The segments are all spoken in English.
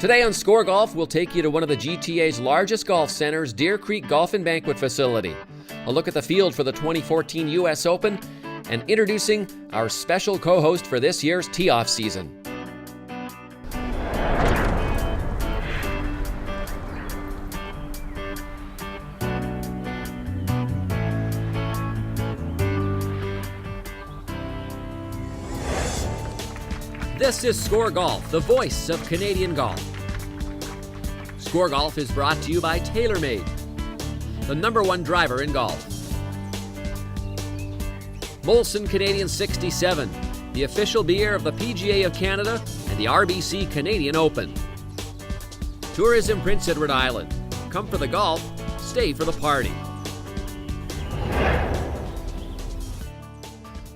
Today on Score Golf, we'll take you to one of the GTA's largest golf centers, Deer Creek Golf and Banquet Facility. A look at the field for the 2014 U.S. Open, and introducing our special co-host for this year's tee-off season. This is Score Golf, the voice of Canadian golf. Score Golf is brought to you by TaylorMade, the #1 driver in golf. Mickelson Canadian 67, the official beer of the PGA of Canada and the RBC Canadian Open. Tourism Prince Edward Island. Come for the golf, stay for the party.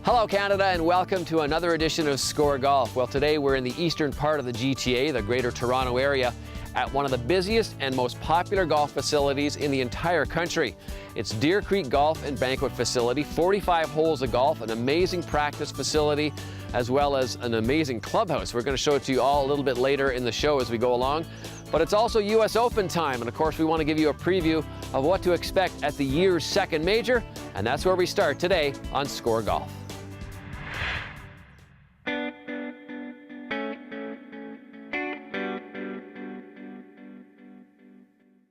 Hello Canada, and welcome to another edition of Score Golf. Well, today we're in the eastern part of the GTA, the Greater Toronto Area, at one of the busiest and most popular golf facilities in the entire country. It's Deer Creek Golf and Banquet Facility, 45 holes of golf, an amazing practice facility, as well as an amazing clubhouse. We're going to show it to you all a little bit later in the show as we go along. But it's also U.S. Open time, and of course we want to give you a preview of what to expect at the year's second major, and that's where we start today on Score Golf.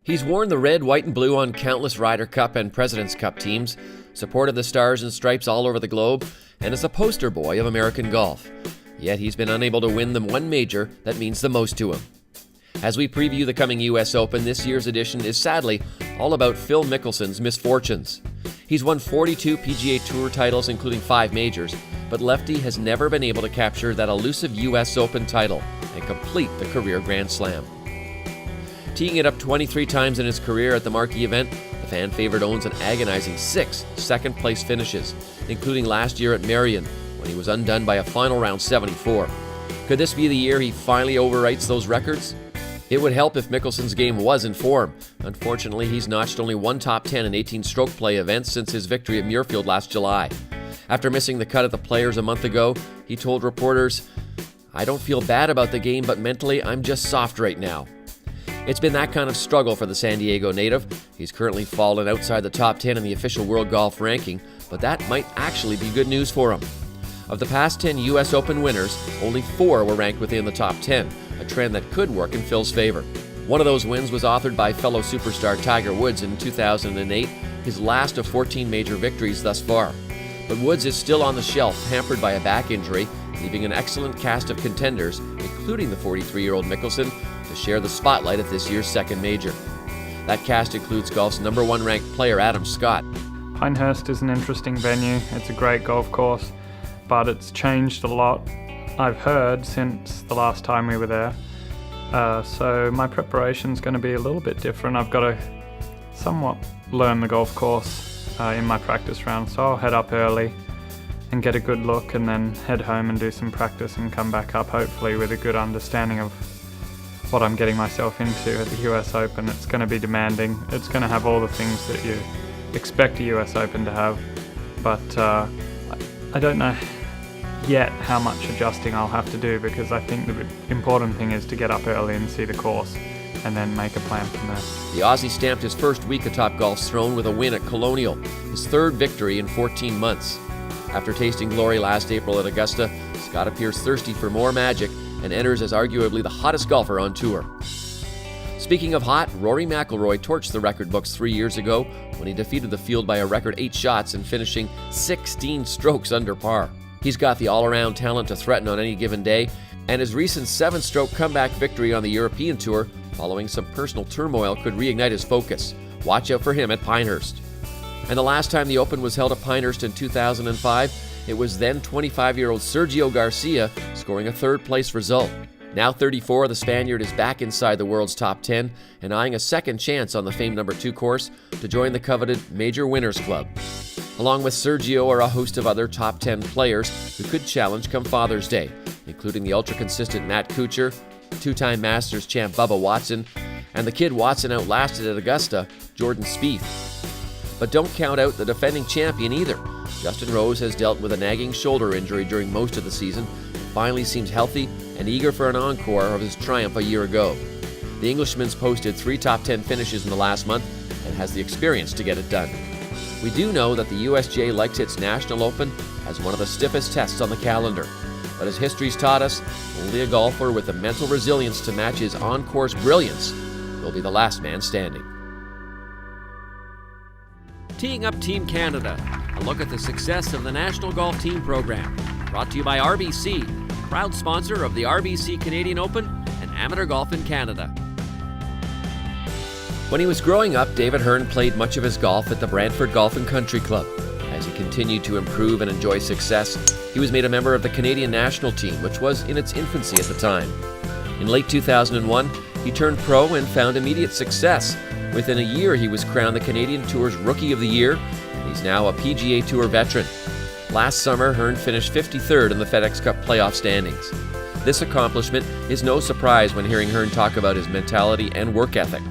He's worn the red, white, and blue on countless Ryder Cup and President's Cup teams, supported the Stars and Stripes all over the globe, and is a poster boy of American golf. Yet he's been unable to win the one major that means the most to him. As we preview the coming U.S. Open, this year's edition is sadly all about Phil Mickelson's misfortunes. He's won 42 PGA Tour titles, including 5 majors, but Lefty has never been able to capture that elusive U.S. Open title and complete the career Grand Slam. Teeing it up 23 times in his career at the marquee event, the fan favorite owns an agonizing 6 second-place finishes, including last year at Marion, when he was undone by a final round 74. Could this be the year he finally overwrites those records? It would help if Mickelson's game was in form. Unfortunately, he's notched only one top 10 in 18 stroke play events since his victory at Muirfield last July. After missing the cut at the Players a month ago, he told reporters, "I don't feel bad about the game, but mentally I'm just soft right now." It's been that kind of struggle for the San Diego native. He's currently fallen outside the top 10 in the official World Golf Ranking, but that might actually be good news for him. Of the past 10 U.S. Open winners, only 4 were ranked within the top 10, a trend that could work in Phil's favor. One of those wins was authored by fellow superstar Tiger Woods in 2008, his last of 14 major victories thus far. But Woods is still on the shelf, hampered by a back injury, leaving an excellent cast of contenders, including the 43-year-old Mickelson, to share the spotlight at this year's second major. That cast includes golf's #1 ranked player Adam Scott. Pinehurst is an interesting venue. It's a great golf course, but it's changed a lot, I've heard, since the last time we were there. So my preparation's going to be a little bit different. I've got to somewhat learn the golf course in my practice round, so I'll head up early and get a good look and then head home and do some practice and come back up hopefully with a good understanding of what I'm getting myself into at the US Open. It's going to be demanding. It's going to have all the things that you expect a US Open to have, but I don't know yet how much adjusting I'll have to do, because I think the important thing is to get up early and see the course and then make a plan from there. The Aussie stamped his first week atop golf's throne with a win at Colonial, his 3rd victory in 14 months. After tasting glory last April at Augusta, Scott appears thirsty for more magic and enters as arguably the hottest golfer on tour. Speaking of hot, Rory McIlroy torched the record books 3 years ago when he defeated the field by a record 8 shots and finishing 16 strokes under par. He's got the all-around talent to threaten on any given day, and his recent 7-stroke comeback victory on the European Tour, following some personal turmoil, could reignite his focus. Watch out for him at Pinehurst. And the last time the Open was held at Pinehurst in 2005, it was then 25-year-old Sergio Garcia scoring a 3rd-place result. Now 34, the Spaniard is back inside the world's top 10 and eyeing a second chance on the famed #2 course to join the coveted Major Winners Club. Along with Sergio are a host of other top 10 players who could challenge come Father's Day, including the ultra-consistent Matt Kuchar, 2-time Masters champ Bubba Watson, and the kid Watson outlasted at Augusta, Jordan Spieth. But don't count out the defending champion either. Justin Rose has dealt with a nagging shoulder injury during most of the season, finally seems healthy and eager for an encore of his triumph a year ago. The Englishman's posted 3 top 10 finishes in the last month and has the experience to get it done. We do know that the USGA likes its National Open as one of the stiffest tests on the calendar. But as history's taught us, only a golfer with the mental resilience to match his on-course brilliance will be the last man standing. Teeing Up Team Canada, a look at the success of the National Golf Team Program. Brought to you by RBC, proud sponsor of the RBC Canadian Open and Amateur Golf in Canada. When he was growing up, David Hearn played much of his golf at the Brantford Golf and Country Club. As he continued to improve and enjoy success, he was made a member of the Canadian national team, which was in its infancy at the time. In late 2001, he turned pro and found immediate success. Within a year, he was crowned the Canadian Tour's Rookie of the Year, and he's now a PGA Tour veteran. Last summer, Hearn finished 53rd in the FedEx Cup playoff standings. This accomplishment is no surprise when hearing Hearn talk about his mentality and work ethic.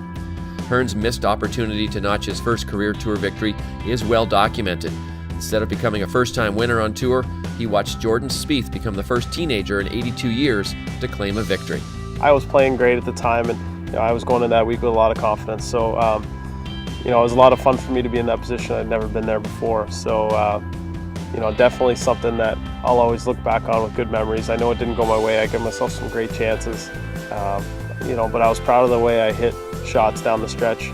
Hearn's missed opportunity to notch his first career tour victory is well documented. Instead of becoming a first-time winner on tour, he watched Jordan Spieth become the first teenager in 82 years to claim a victory. I was playing great at the time, and I was going in that week with a lot of confidence. So, it was a lot of fun for me to be in that position. I'd never been there before. So, definitely something that I'll always look back on with good memories. I know it didn't go my way. I gave myself some great chances, but I was proud of the way I hit shots down the stretch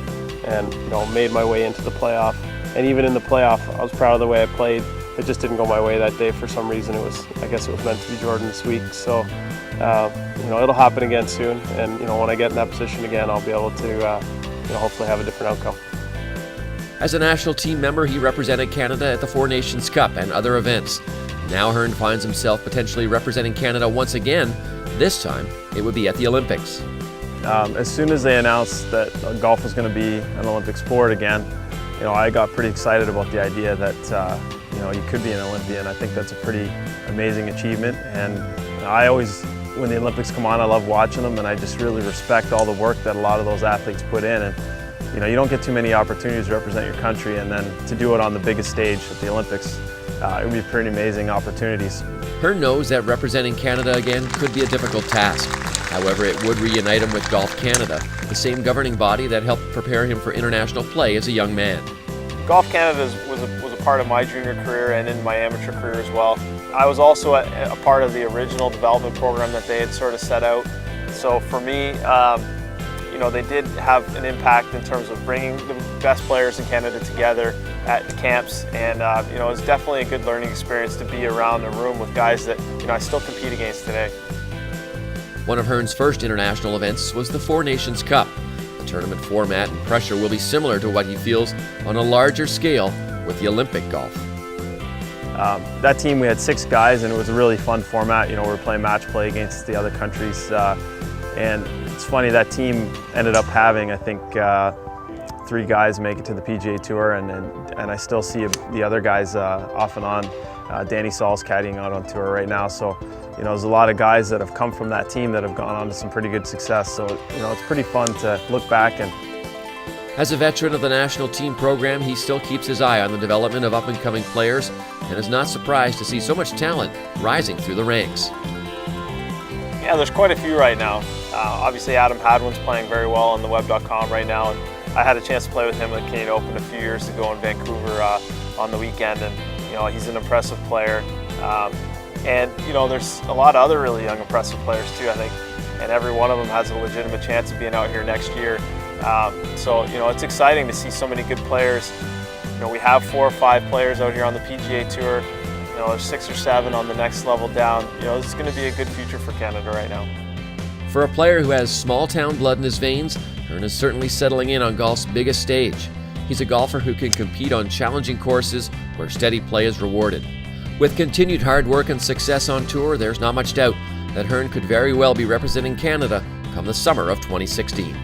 and, made my way into the playoff. And even in the playoff, I was proud of the way I played. It just didn't go my way that day for some reason. I guess it was meant to be Jordan this week. So, it'll happen again soon. And, when I get in that position again, I'll be able to, hopefully have a different outcome. As a national team member, he represented Canada at the Four Nations Cup and other events. Now Hearn finds himself potentially representing Canada once again. This time, it would be at the Olympics. As soon as they announced that golf was going to be an Olympic sport again, I got pretty excited about the idea that you could be an Olympian. I think that's a pretty amazing achievement, and I always, when the Olympics come on, I love watching them, and I just really respect all the work that a lot of those athletes put in. And you don't get too many opportunities to represent your country, and then to do it on the biggest stage at the Olympics, it would be pretty amazing opportunities. Hearn knows that representing Canada again could be a difficult task. However, it would reunite him with Golf Canada, the same governing body that helped prepare him for international play as a young man. Golf Canada was a part of my junior career and in my amateur career as well. I was also a part of the original development program that they had sort of set out. So for me, they did have an impact in terms of bringing the best players in Canada together at the camps, and it was definitely a good learning experience to be around a room with guys that I still compete against today. One of Hearn's first international events was the Four Nations Cup. The tournament format and pressure will be similar to what he feels on a larger scale with the Olympic golf. That team, we had 6 guys, and it was a really fun format. We were playing match play against the other countries, and it's funny, that team ended up having, I think, 3 guys make it to the PGA Tour, and I still see the other guys off and on. Danny Saul's caddying out on tour right now, so there's a lot of guys that have come from that team that have gone on to some pretty good success. So it's pretty fun to look back. And as a veteran of the national team program, he still keeps his eye on the development of up-and-coming players and is not surprised to see so much talent rising through the ranks. Yeah, there's quite a few right now. Obviously, Adam Hadwin's playing very well on the web.com right now, and I had a chance to play with him at the Canadian Open a few years ago in Vancouver on the weekend, and he's an impressive player. And there's a lot of other really young, impressive players too, I think, and every one of them has a legitimate chance of being out here next year. So it's exciting to see so many good players. We have 4 or 5 players out here on the PGA Tour. There's 6 or 7 on the next level down. This is going to be a good future for Canada right now. For a player who has small-town blood in his veins, Hearn is certainly settling in on golf's biggest stage. He's a golfer who can compete on challenging courses where steady play is rewarded. With continued hard work and success on tour, there's not much doubt that Hearn could very well be representing Canada come the summer of 2016.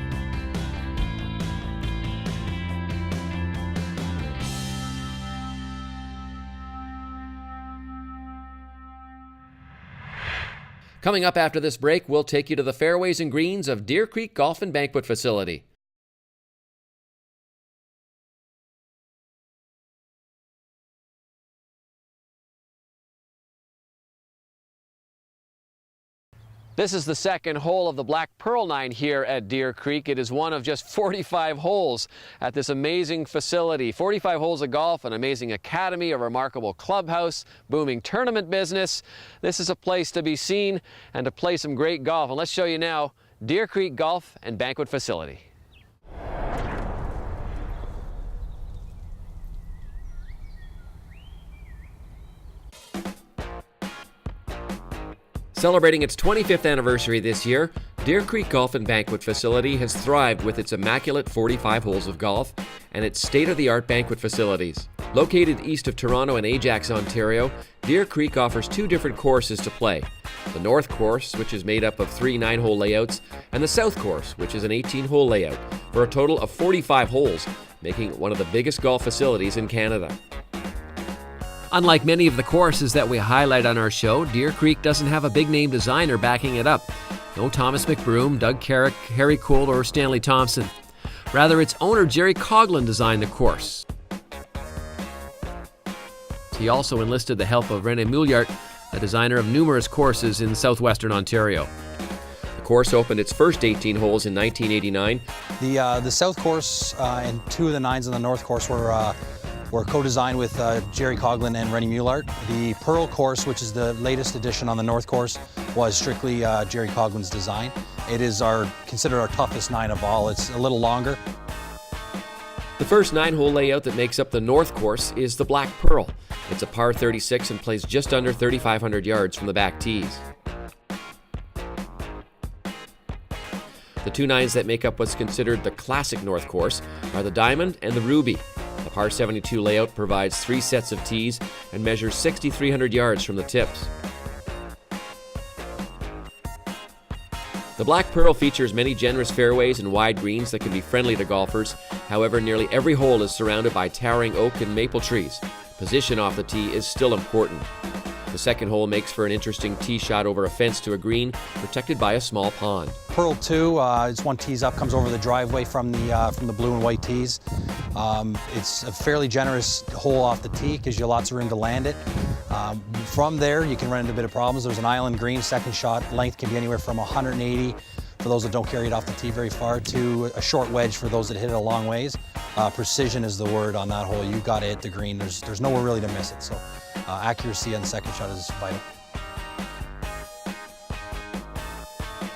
Coming up after this break, we'll take you to the fairways and greens of Deer Creek Golf and Banquet Facility. This is the second hole of the Black Pearl 9 here at Deer Creek. It is one of just 45 holes at this amazing facility. 45 holes of golf, an amazing academy, a remarkable clubhouse, booming tournament business. This is a place to be seen and to play some great golf. And let's show you now Deer Creek Golf and Banquet Facility. Celebrating its 25th anniversary this year, Deer Creek Golf and Banquet Facility has thrived with its immaculate 45 holes of golf and its state-of-the-art banquet facilities. Located east of Toronto and Ajax, Ontario, Deer Creek offers two different courses to play. The North Course, which is made up of 3 9-hole layouts, and the South Course, which is an 18-hole layout, for a total of 45 holes, making it one of the biggest golf facilities in Canada. Unlike many of the courses that we highlight on our show, Deer Creek doesn't have a big-name designer backing it up. No Thomas McBroom, Doug Carrick, Harry Cole, or Stanley Thompson. Rather, its owner Jerry Coughlin designed the course. He also enlisted the help of René Mouillard, a designer of numerous courses in southwestern Ontario. The course opened its first 18 holes in 1989. The South Course and 2 of the 9s on the North Course were co-designed with Jerry Coughlin and René Mouillard. The Pearl Course, which is the latest addition on the North Course, was strictly Jerry Coughlin's design. It is considered our toughest 9 of all. It's a little longer. The first 9-hole layout that makes up the North Course is the Black Pearl. It's a par 36 and plays just under 3,500 yards from the back tees. The 2 9s that make up what's considered the classic North Course are the Diamond and the Ruby. The par 72 layout provides 3 sets of tees and measures 6,300 yards from the tips. The Black Pearl features many generous fairways and wide greens that can be friendly to golfers. However, nearly every hole is surrounded by towering oak and maple trees. Position off the tee is still important. The second hole makes for an interesting tee shot over a fence to a green, protected by a small pond. Pearl 2, it's 1 tees up, comes over the driveway from the blue and white tees. It's a fairly generous hole off the tee because you have lots of room to land it. From there, you can run into a bit of problems. There's an island green. Second shot length can be anywhere from 180 for those that don't carry it off the tee very far to a short wedge for those that hit it a long ways. Precision is the word on that hole. You've got to hit the green. There's nowhere really to miss it. So accuracy on the second shot is vital.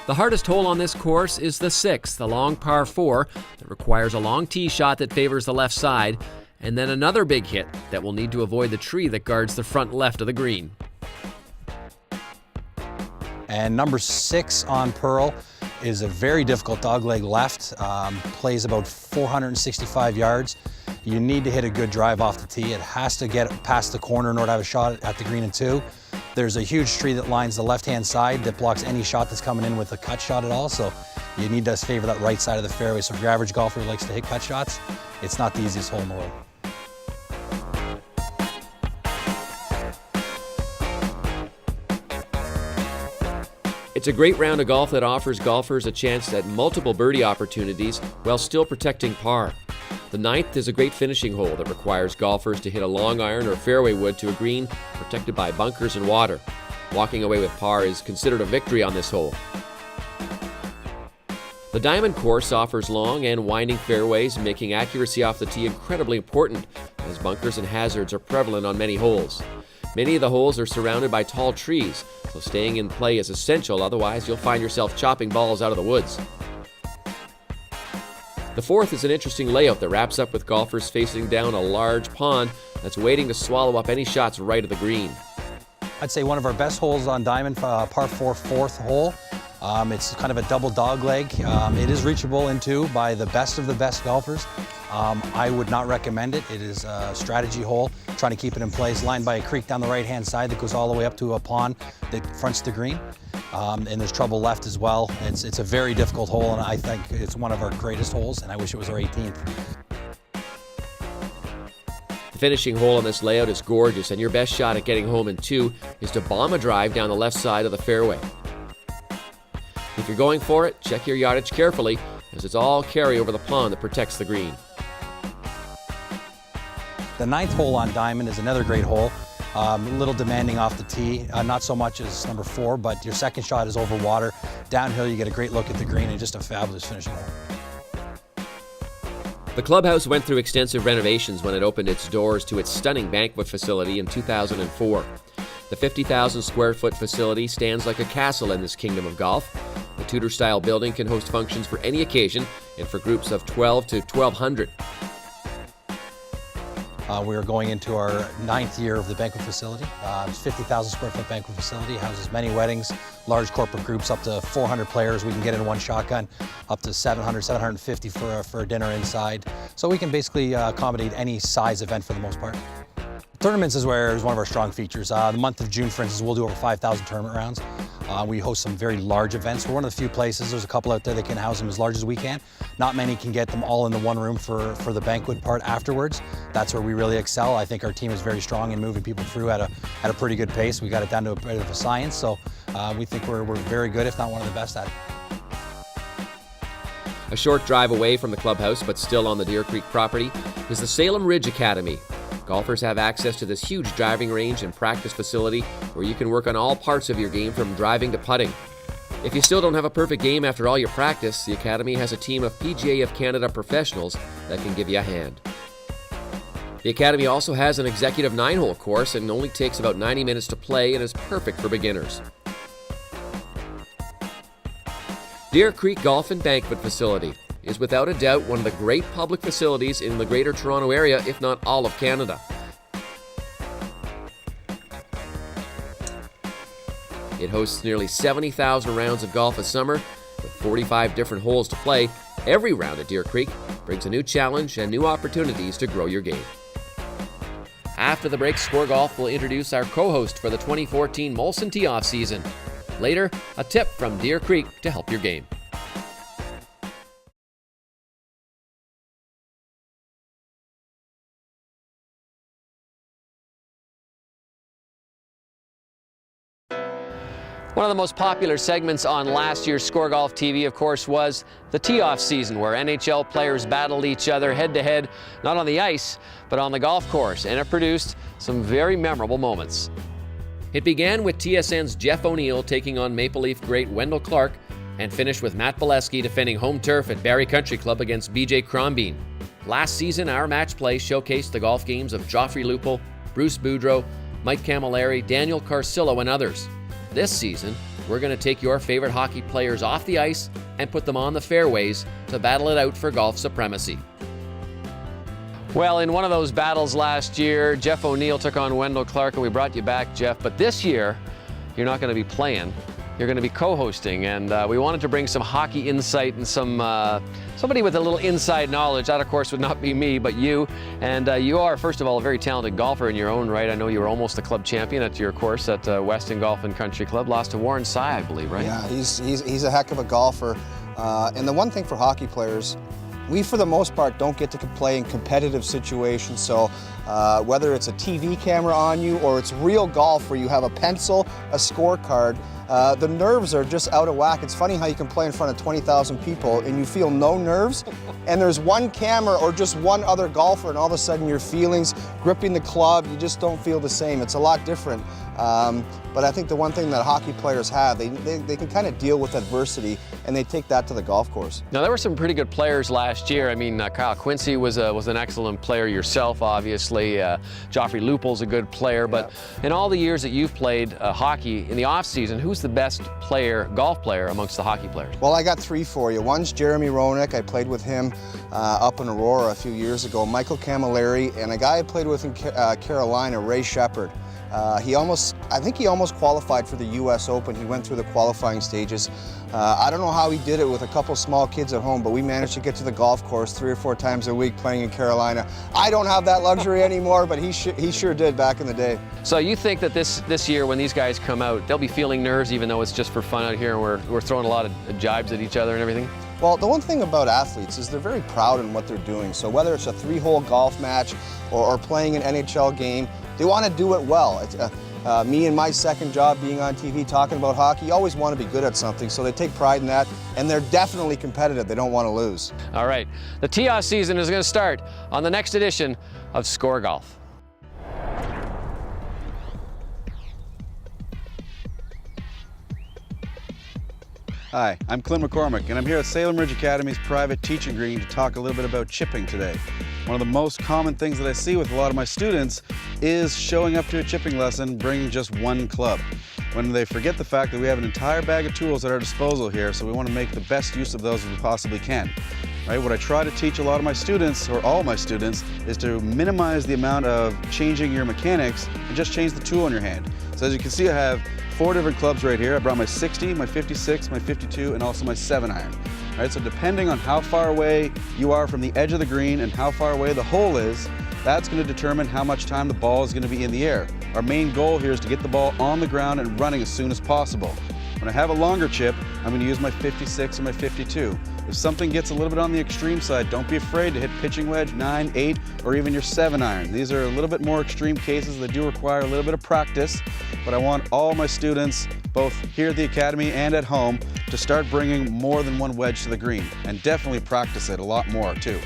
The hardest hole on this course is the 6th, the long par 4, that requires a long tee shot that favors the left side, and then another big hit that will need to avoid the tree that guards the front left of the green. And number 6 on Pearl is a very difficult dogleg left, plays about 465 yards. You need to hit a good drive off the tee. It has to get past the corner in order to have a shot at the green in 2. There's a huge tree that lines the left-hand side that blocks any shot that's coming in with a cut shot at all, so you need to favor that right side of the fairway. So if your average golfer who likes to hit cut shots, it's not the easiest hole in the world. It's a great round of golf that offers golfers a chance at multiple birdie opportunities while still protecting par. The 9th is a great finishing hole that requires golfers to hit a long iron or fairway wood to a green protected by bunkers and water. Walking away with par is considered a victory on this hole. The Diamond Course offers long and winding fairways, making accuracy off the tee incredibly important, as bunkers and hazards are prevalent on many holes. Many of the holes are surrounded by tall trees, so staying in play is essential, otherwise you'll find yourself chopping balls out of the woods. The 4th is an interesting layout that wraps up with golfers facing down a large pond that's waiting to swallow up any shots right of the green. I'd say one of our best holes on Diamond, par 4, 4th hole. It's kind of a double dog leg. It is reachable in 2 by the best of the best golfers. I would not recommend it. It is a strategy hole, trying to keep it in place, lined by a creek down the right-hand side that goes all the way up to a pond that fronts the green. And there's trouble left as well. It's a very difficult hole, and I think it's one of our greatest holes, and I wish it was our 18th. The finishing hole on this layout is gorgeous, and your best shot at getting home in 2 is to bomb a drive down the left side of the fairway. If you're going for it, check your yardage carefully, as it's all carry over the pond that protects the green. The 9th hole on Diamond is another great hole. A little demanding off the tee, not so much as number 4, but your second shot is over water. Downhill, you get a great look at the green and just a fabulous finishing hole. The clubhouse went through extensive renovations when it opened its doors to its stunning banquet facility in 2004. The 50,000 square foot facility stands like a castle in this kingdom of golf. The Tudor-style building can host functions for any occasion and for groups of 12 to 1,200. We're going into our 9th year of the banquet facility. It's a 50,000 square foot banquet facility, houses many weddings, large corporate groups, up to 400 players we can get in one shotgun, up to 700, 750 for a dinner inside. So we can basically accommodate any size event for the most part. Tournaments is one of our strong features. The month of June, for instance, we'll do over 5,000 tournament rounds. We host some very large events. We're one of the few places, there's a couple out there that can house them as large as we can. Not many can get them all in the one room for the banquet part afterwards. That's where we really excel. I think our team is very strong in moving people through at a pretty good pace. We got it down to a bit of a science, so we think we're very good, if not one of the best at it. A short drive away from the clubhouse, but still on the Deer Creek property, is the Salem Ridge Academy. Golfers have access to this huge driving range and practice facility where you can work on all parts of your game from driving to putting. If you still don't have a perfect game after all your practice, the Academy has a team of PGA of Canada professionals that can give you a hand. The Academy also has an executive 9-hole course and only takes about 90 minutes to play and is perfect for beginners. Deer Creek Golf and Banquet Facility is without a doubt one of the great public facilities in the Greater Toronto Area, if not all of Canada. It hosts nearly 70,000 rounds of golf a summer, with 45 different holes to play. Every round at Deer Creek brings a new challenge and new opportunities to grow your game. After the break, Score Golf will introduce our co-host for the 2014 Molson Tee-Off season. Later, a tip from Deer Creek to help your game. One of the most popular segments on last year's ScoreGolf TV, of course, was the tee-off season, where NHL players battled each other head-to-head, not on the ice, but on the golf course, and it produced some very memorable moments. It began with TSN's Jeff ONeal taking on Maple Leaf great Wendell Clark, and finished with Matt Bolesky defending home turf at Barrie Country Club against BJ Crombeen. Last season, our match play showcased the golf games of Joffrey Lupul, Bruce Boudreau, Mike Camilleri, Daniel Carcillo, and others. This season, we're going to take your favorite hockey players off the ice and put them on the fairways to battle it out for golf supremacy. Well, in one of those battles last year, Jeff ONeal took on Wendell Clark, and we brought you back, Jeff. But this year, you're not going to be playing. You're going to be co-hosting, and we wanted to bring some hockey insight and somebody with a little inside knowledge. That, of course, would not be me, but you. And you are, first of all, a very talented golfer in your own right. I know you were almost the club champion at your course at Weston Golf and Country Club. Lost to Warren Sy, I believe, right? Yeah, he's a heck of a golfer. And the one thing for hockey players, we, for the most part, don't get to play in competitive situations. So whether it's a TV camera on you or it's real golf where you have a pencil, a scorecard, the nerves are just out of whack. It's funny how you can play in front of 20,000 people and you feel no nerves, and there's one camera or just one other golfer, and all of a sudden your feelings, gripping the club, you just don't feel the same. It's a lot different. But I think the one thing that hockey players have, they can kind of deal with adversity, and they take that to the golf course. Now, there were some pretty good players last year. I mean, Kyle Quincy was an excellent player yourself, obviously. Joffrey Lupul's a good player. But in all the years that you've played hockey in the off-season, who's the best golf player amongst the hockey players? Well, I got three for you. One's Jeremy Roenick. I played with him up in Aurora a few years ago. Michael Camilleri, and a guy I played with in Carolina, Ray Shepard. I think he almost qualified for the U.S. Open. He went through the qualifying stages. I don't know how he did it with a couple small kids at home, but we managed to get to the golf course 3 or 4 times a week playing in Carolina. I don't have that luxury anymore, but he sure did back in the day. So you think that this year when these guys come out, they'll be feeling nerves even though it's just for fun out here and we're throwing a lot of jibes at each other and everything? Well, the one thing about athletes is they're very proud in what they're doing. So whether it's a 3-hole golf match or playing an NHL game, they want to do it well. It's, me and my second job being on TV talking about hockey, you always want to be good at something, so they take pride in that, and they're definitely competitive. They don't want to lose. All right, the tee-off season is going to start on the next edition of Score Golf. Hi, I'm Clint McCormick, and I'm here at Salem Ridge Academy's private teaching green to talk a little bit about chipping today. One of the most common things that I see with a lot of my students is showing up to a chipping lesson bringing just one club, when they forget the fact that we have an entire bag of tools at our disposal here, so we want to make the best use of those as we possibly can. Right? What I try to teach a lot of my students, or all my students, is to minimize the amount of changing your mechanics and just change the tool in your hand. So as you can see, I have 4 different clubs right here. I brought my 60, my 56, my 52, and also my 7-iron. Right, so depending on how far away you are from the edge of the green and how far away the hole is, that's going to determine how much time the ball is going to be in the air. Our main goal here is to get the ball on the ground and running as soon as possible. When I have a longer chip, I'm going to use my 56 or my 52. If something gets a little bit on the extreme side, don't be afraid to hit pitching wedge 9, 8, or even your 7-iron. These are a little bit more extreme cases that do require a little bit of practice, but I want all my students, both here at the academy and at home, to start bringing more than one wedge to the green, and definitely practice it a lot more too.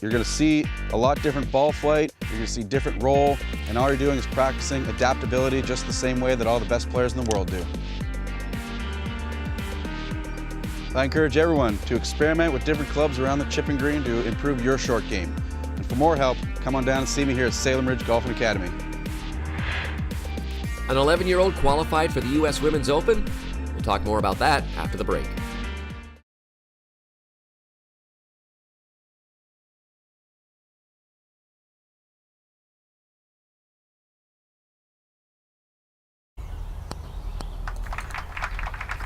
You're going to see a lot different ball flight, you're going to see different roll, and all you're doing is practicing adaptability just the same way that all the best players in the world do. I encourage everyone to experiment with different clubs around the chipping green to improve your short game. And for more help, come on down and see me here at Salem Ridge Golf and Academy. An 11-year-old qualified for the U.S. Women's Open? We'll talk more about that after the break.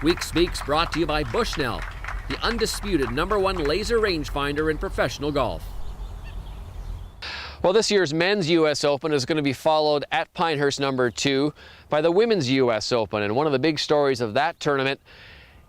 Week Speaks brought to you by Bushnell, the undisputed #1 laser rangefinder in professional golf. Well, this year's men's U.S. Open is going to be followed at Pinehurst #2 by the women's U.S. Open. And one of the big stories of that tournament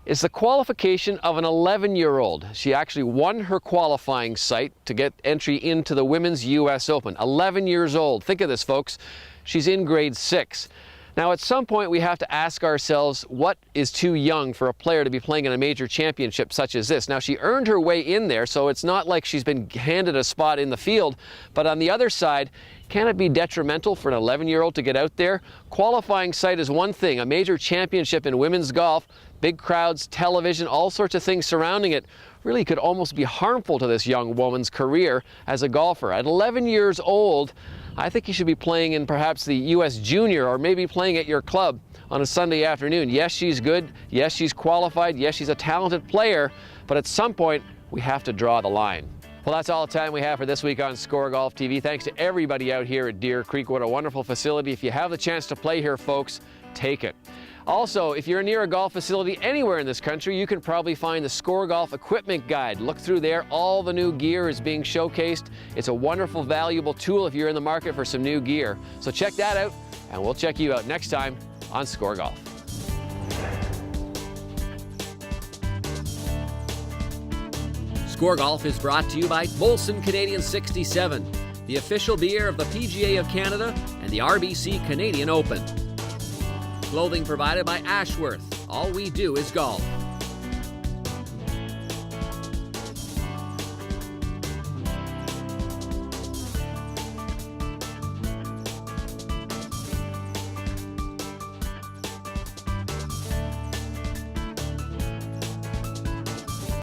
is the qualification of an 11-year-old. She actually won her qualifying site to get entry into the women's U.S. Open. 11 years old. Think of this, folks. She's in grade 6. Now, at some point, we have to ask ourselves, what is too young for a player to be playing in a major championship such as this? Now, she earned her way in there, so it's not like she's been handed a spot in the field. But on the other side, can it be detrimental for an 11-year-old to get out there? Qualifying site is one thing. A major championship in women's golf, big crowds, television, all sorts of things surrounding it, really could almost be harmful to this young woman's career as a golfer. At 11 years old, I think you should be playing in perhaps the U.S. Junior, or maybe playing at your club on a Sunday afternoon. Yes, she's good. Yes, she's qualified. Yes, she's a talented player. But at some point, we have to draw the line. Well, that's all the time we have for this week on SCOREGolf TV. Thanks to everybody out here at Deer Creek. What a wonderful facility. If you have the chance to play here, folks, take it. Also, if you're near a golf facility anywhere in this country, you can probably find the SCOREGolf Equipment Guide. Look through there. All the new gear is being showcased. It's a wonderful, valuable tool if you're in the market for some new gear. So check that out, and we'll check you out next time on SCOREGolf. SCOREGolf is brought to you by Molson Canadian 67, the official beer of the PGA of Canada and the RBC Canadian Open. Clothing provided by Ashworth. All we do is golf.